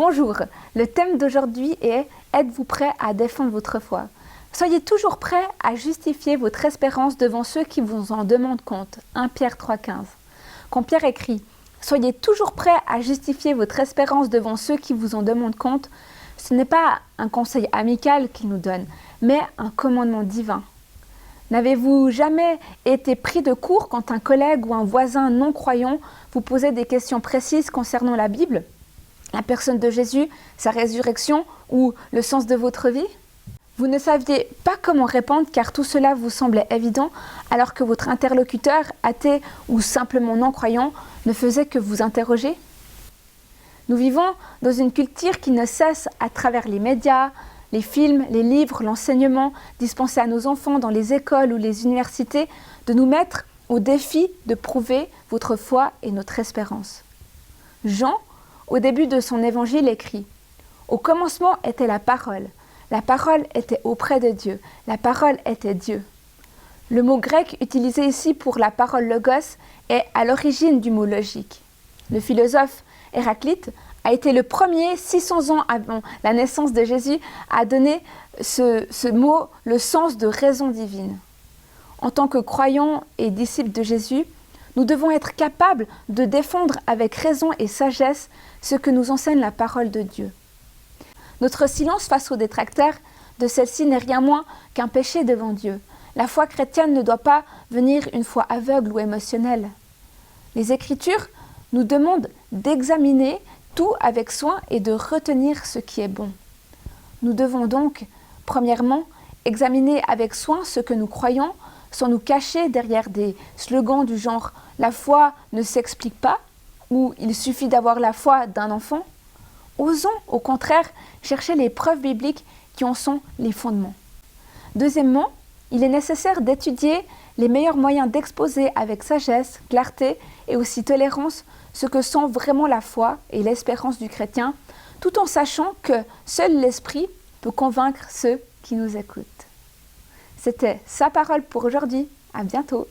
Bonjour, le thème d'aujourd'hui est « Êtes-vous prêt à défendre votre foi ?» Soyez toujours prêts à justifier votre espérance devant ceux qui vous en demandent compte. 1 Pierre 3,15. Quand Pierre écrit « Soyez toujours prêts à justifier votre espérance devant ceux qui vous en demandent compte », ce n'est pas un conseil amical qu'il nous donne, mais un commandement divin. N'avez-vous jamais été pris de court quand un collègue ou un voisin non-croyant vous posait des questions précises concernant la Bible, la personne de Jésus, sa résurrection ou le sens de votre vie? Vous ne saviez pas comment répondre car tout cela vous semblait évident alors que votre interlocuteur, athée ou simplement non-croyant, ne faisait que vous interroger? Nous vivons dans une culture qui ne cesse, à travers les médias, les films, les livres, l'enseignement dispensé à nos enfants dans les écoles ou les universités, de nous mettre au défi de prouver votre foi et notre espérance. Jean, au début de son évangile, écrit « Au commencement était la parole était auprès de Dieu, la parole était Dieu ». Le mot grec utilisé ici pour la parole logos est à l'origine du mot logique. Le philosophe Héraclite a été le premier, 600 ans avant la naissance de Jésus, à donner ce mot le sens de raison divine. En tant que croyants et disciples de Jésus, nous devons être capables de défendre avec raison et sagesse ce que nous enseigne la parole de Dieu. Notre silence face aux détracteurs de celle-ci n'est rien moins qu'un péché devant Dieu. La foi chrétienne ne doit pas venir une foi aveugle ou émotionnelle. Les Écritures nous demandent d'examiner tout avec soin et de retenir ce qui est bon. Nous devons donc, premièrement, examiner avec soin ce que nous croyons sans nous cacher derrière des slogans du genre « la foi ne s'explique pas » ou « il suffit d'avoir la foi d'un enfant ». Osons, au contraire, chercher les preuves bibliques qui en sont les fondements. Deuxièmement, il est nécessaire d'étudier les meilleurs moyens d'exposer avec sagesse, clarté et aussi tolérance ce que sont vraiment la foi et l'espérance du chrétien, tout en sachant que seul l'Esprit peut convaincre ceux qui nous écoutent. C'était Sa parole pour aujourd'hui. À bientôt.